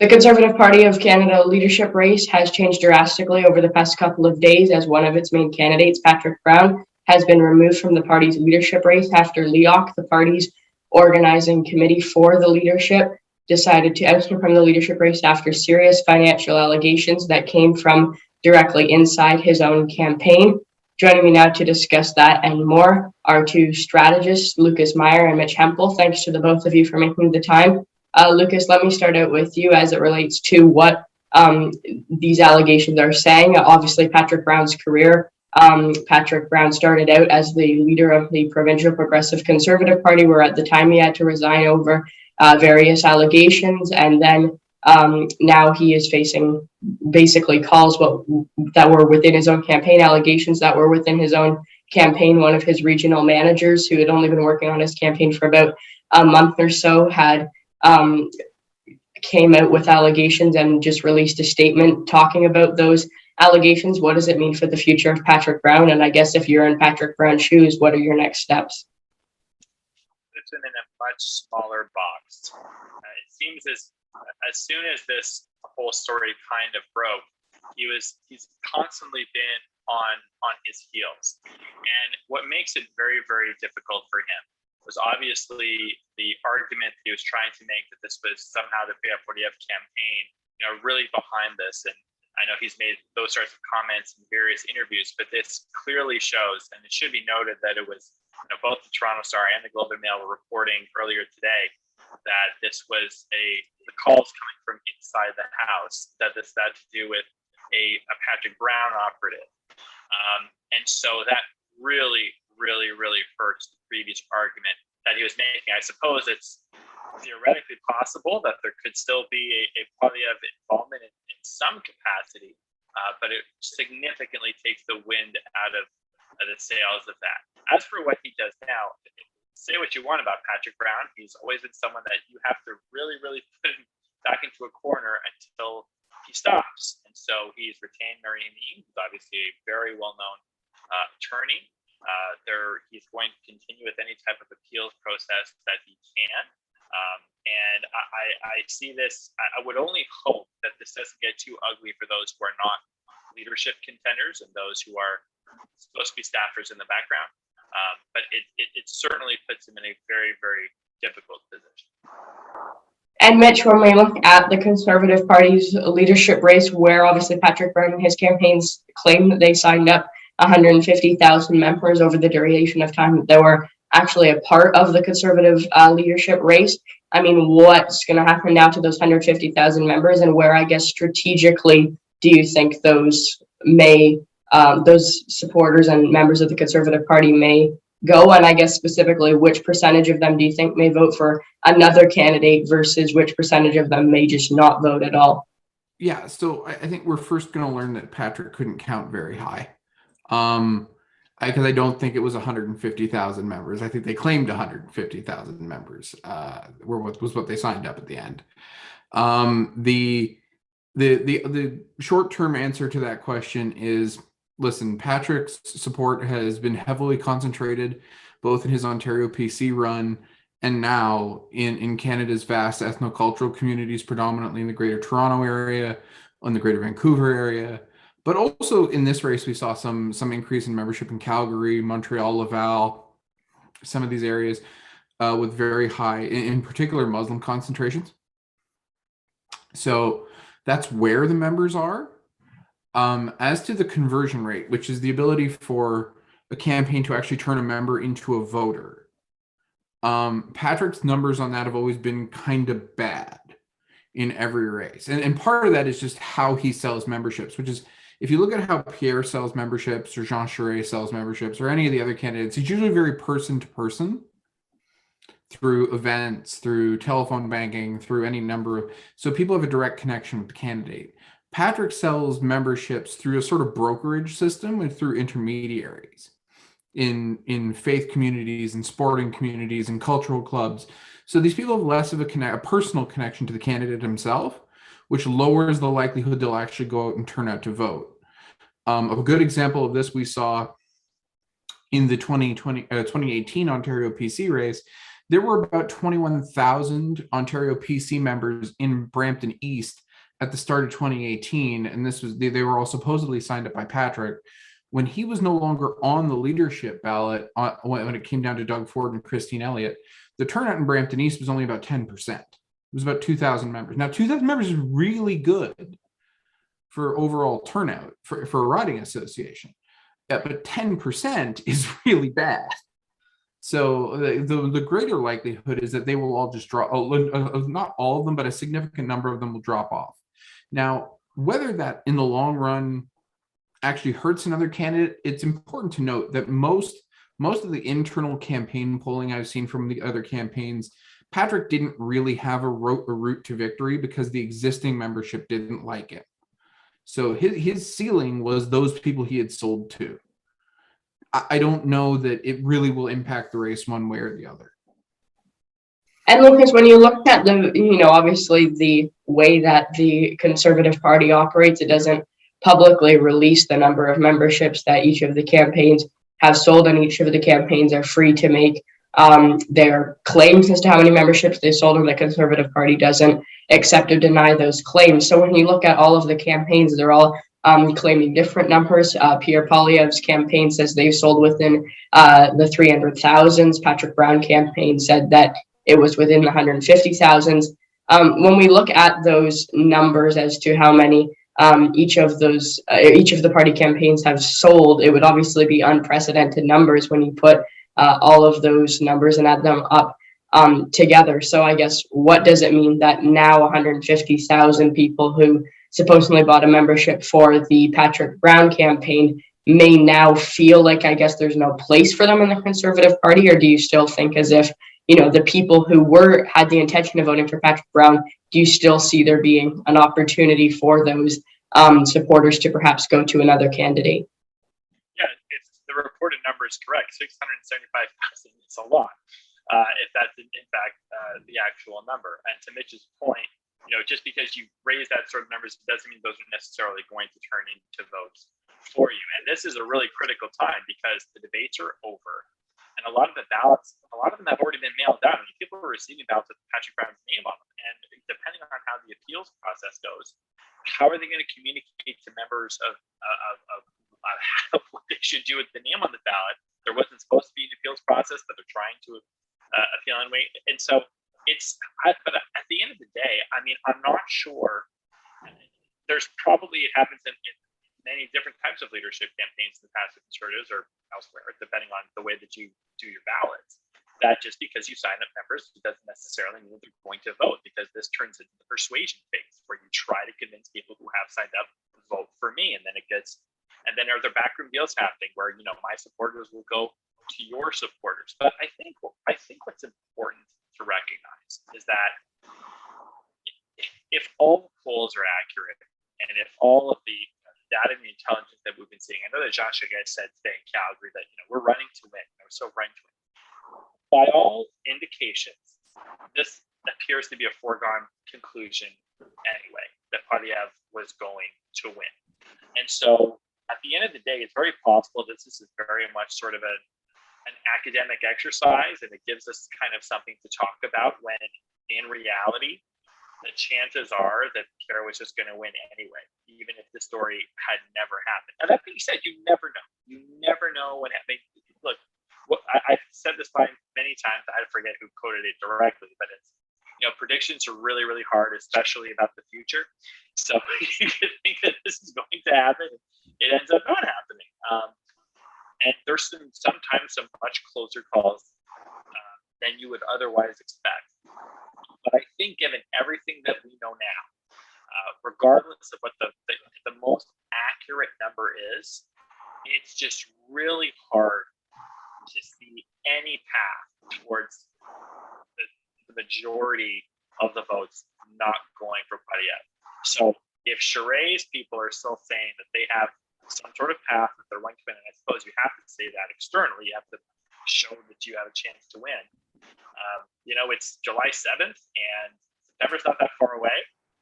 The Conservative Party of Canada leadership race has changed drastically over the past couple of days as one of its main candidates, Patrick Brown, has been removed from the party's leadership race after LEOC, the party's organizing committee for the leadership, decided to oust him from the leadership race after serious financial allegations that came from directly inside his own campaign. Joining me now to discuss that and more are two strategists, Meyer and Mitch Heimpel. Thanks to the both of you for making the time. Lucas, let me start out with you as it relates to what these allegations are saying. Obviously, Patrick Brown's career. Patrick Brown started out as the leader of the Provincial Progressive Conservative Party, where at the time he had to resign over various allegations, and then now he is facing basically calls that were within his own campaign, allegations that were within his own campaign. One of his regional managers, who had only been working on his campaign for about a month or so, had came out with allegations and just released a statement talking about those allegations. What does it mean for the future of Patrick Brown? And I guess if you're in Patrick Brown's shoes, what are your next steps? It's in a much smaller box. It seems as soon as this whole story kind of broke, he's constantly been on his heels. And what makes it very, very difficult for him was obviously the argument he was trying to make that this was somehow the PF40F campaign, really behind this. And I know he's made those sorts of comments in various interviews, but this clearly shows, and it should be noted that it was both the Toronto Star and the Globe and Mail were reporting earlier today that this was the calls coming from inside the house, that this had to do with a Patrick Brown operative. And so that really, really, really hurts the previous argument that he was making. I suppose it's theoretically possible that there could still be a party of involvement in some capacity, but it significantly takes the wind out of the sails of that. As for what he does now, say what you want about Patrick Brown, he's always been someone that you have to really, really put him back into a corner until he stops. And so he's retained Mary Mead, who's obviously a very well-known attorney. He's going to continue with any type of appeals process that he can. And I see this, I would only hope that this doesn't get too ugly for those who are not leadership contenders and those who are supposed to be staffers in the background. But it certainly puts him in a very, very difficult position. And Mitch, when we look at the Conservative Party's leadership race, where obviously Patrick Brown and his campaigns claim that they signed up 150,000 members over the duration of time that they were actually a part of the Conservative leadership race. I mean, what's going to happen now to those 150,000 members, and where, I guess, strategically do you think those supporters and members of the Conservative Party may go? And I guess specifically, which percentage of them do you think may vote for another candidate versus which percentage of them may just not vote at all? Yeah, so I think we're first going to learn that Patrick couldn't count very high. Because I don't think it was 150,000 members. I think they claimed 150,000 members was what they signed up at the end. The short-term answer to that question is, listen, Patrick's support has been heavily concentrated both in his Ontario PC run and now in Canada's vast ethnocultural communities, predominantly in the Greater Toronto area, in the Greater Vancouver area. But also in this race, we saw some increase in membership in Calgary, Montreal, Laval, some of these areas with very high, in particular, Muslim concentrations. So that's where the members are. As to the conversion rate, which is the ability for a campaign to actually turn a member into a voter, Patrick's numbers on that have always been kind of bad in every race. And part of that is just how he sells memberships, which is, if you look at how Pierre sells memberships or Jean Charest sells memberships or any of the other candidates, it's usually very person to person through events, through telephone banking, through any number of, so people have a direct connection with the candidate. Patrick sells memberships through a sort of brokerage system and through intermediaries in faith communities and sporting communities and cultural clubs. So these people have less of a personal connection to the candidate himself, which lowers the likelihood they'll actually go out and turn out to vote. A good example of this we saw in the 2018 Ontario PC race. there were about 21,000 Ontario PC members in Brampton East at the start of 2018, and they were all supposedly signed up by Patrick. When he was no longer on the leadership ballot, when it came down to Doug Ford and Christine Elliott, the turnout in Brampton East was only about 10%. It was about 2,000 members. Now, 2,000 members is really good for overall turnout for a riding association, but 10% is really bad. So the greater likelihood is that they will all just drop. Not all of them, but a significant number of them will drop off. Now, whether that in the long run actually hurts another candidate, it's important to note that most of the internal campaign polling I've seen from the other campaigns, Patrick didn't really have a route to victory because the existing membership didn't like it. So his ceiling was those people he had sold to. I don't know that it really will impact the race one way or the other. And Lucas, when you look at obviously the way that the Conservative Party operates, it doesn't publicly release the number of memberships that each of the campaigns have sold, and each of the campaigns are free to make their claims as to how many memberships they sold, and the Conservative Party doesn't accept or deny those claims. So when you look at all of the campaigns, they're all claiming different numbers. Pierre Poilievre's campaign says they've sold within the 300,000s. Patrick Brown campaign said that it was within the 150,000s. When we look at those numbers as to how many each of the party campaigns have sold, it would obviously be unprecedented numbers when you put all of those numbers and add them up together. So I guess, what does it mean that now 150,000 people who supposedly bought a membership for the Patrick Brown campaign may now feel like, I guess, there's no place for them in the Conservative Party? Or do you still think as if, the people who had the intention of voting for Patrick Brown, do you still see there being an opportunity for those supporters to perhaps go to another candidate? Yeah, it's the reported number is correct. 675,000 is a lot, if that's in fact the actual number. And to Mitch's point, just because you raise that sort of numbers doesn't mean those are necessarily going to turn into votes for you. And this is a really critical time because the debates are over. And a lot of the ballots, a lot of them have already been mailed out. I mean, people are receiving ballots with Patrick Brown's name on them. And depending on how the appeals process goes, how are they going to communicate to members of what they should do with the name on the ballot? There wasn't supposed to be an appeals process that they're trying to appeal anyway. And so but at the end of the day, I mean, I'm not sure. There's probably, it happens in many different types of leadership campaigns in the past with Conservatives or elsewhere, depending on the way that you do your ballots, that just because you sign up members, it doesn't necessarily mean they're going to vote, because this turns into the persuasion phase where you try to convince people who have signed up to vote for me. And then are there backroom deals happening where, my supporters will go to your supporters. But I think what's important to recognize is that if all the polls are accurate, and if all of the data and the intelligence that we've been seeing, I know that Josh guys said today in Calgary that we're running to win. We're so running to win. By all indications, this appears to be a foregone conclusion anyway, that Poilievre was going to win. And so at the end of the day, it's very possible that this is very much sort of an academic exercise, and it gives us kind of something to talk about, when in reality, the chances are that Pierre was just going to win anyway, even if the story had never happened. Now, that being said, you never know. You never know what happens. Look, I've said this many times. I forget who quoted it directly, but it's, predictions are really, really hard, especially about the future. So you can think that this is going to happen. It ends up not happening. And there's sometimes some much closer calls than you would otherwise expect. But I think, given everything that we know now, regardless of what the most accurate number is, it's just really hard to see any path towards the majority of the votes not going for Poilievre. So if Charest's people are still saying that they have some sort of path that they're going to win, and I suppose you have to say that externally, you have to show that you have a chance to win. It's July 7th, and September's not that far away,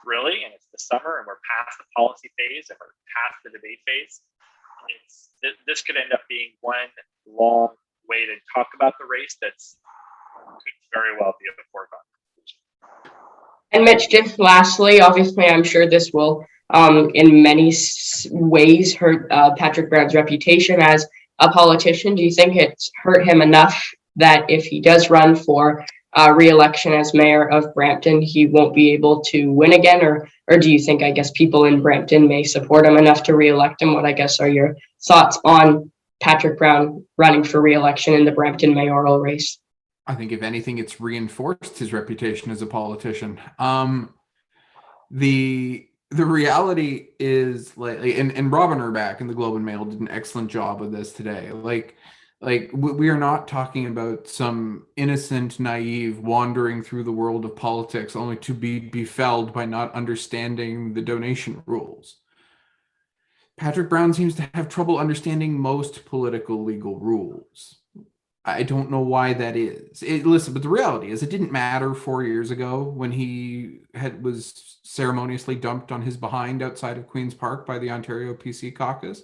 really, and it's the summer, and we're past the policy phase, and we're past the debate phase. This could end up being one long way to talk about the race that's could very well be a foregone conclusion. And Mitch, just lastly, obviously, I'm sure this will, in many ways, hurt Patrick Brown's reputation as a politician. Do you think it's hurt him enough that if he does run for re-election as mayor of Brampton, he won't be able to win again? Or do you think, I guess, people in Brampton may support him enough to re-elect him? What, I guess, are your thoughts on Patrick Brown running for re-election in the Brampton mayoral race? I think if anything, it's reinforced his reputation as a politician. The reality is, like, and Robin Urbach in the Globe and Mail did an excellent job of this today. Like we are not talking about some innocent, naive wandering through the world of politics only to be befelled by not understanding the donation rules. Patrick Brown seems to have trouble understanding most political legal rules. I don't know why that is. Listen, but the reality is it didn't matter 4 years ago when he was ceremoniously dumped on his behind outside of Queen's Park by the Ontario PC caucus.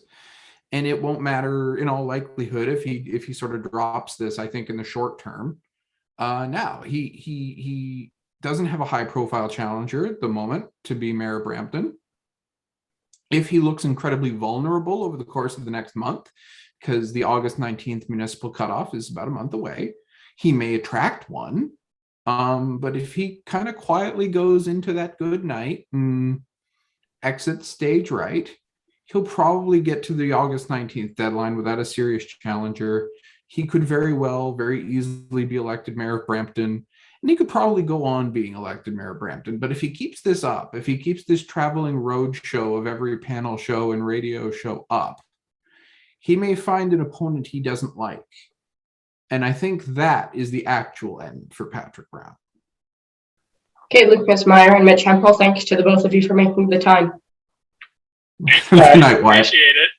And it won't matter in all likelihood if he sort of drops this, I think, in the short term. Now, he doesn't have a high profile challenger at the moment to be mayor of Brampton. If he looks incredibly vulnerable over the course of the next month, because the August 19th municipal cutoff is about a month away, he may attract one. But if he kind of quietly goes into that good night and exits stage right, he'll probably get to the August 19th deadline without a serious challenger. He could very easily be elected mayor of Brampton, and he could probably go on being elected mayor of Brampton. But if he keeps this up, if he keeps this traveling road show of every panel show and radio show up, he may find an opponent he doesn't like. And I think that is the actual end for Patrick Brown. Okay, Lucas Meyer and Mitch Heimpel, thanks to the both of you for making the time. Good night, Wyatt. Appreciate it.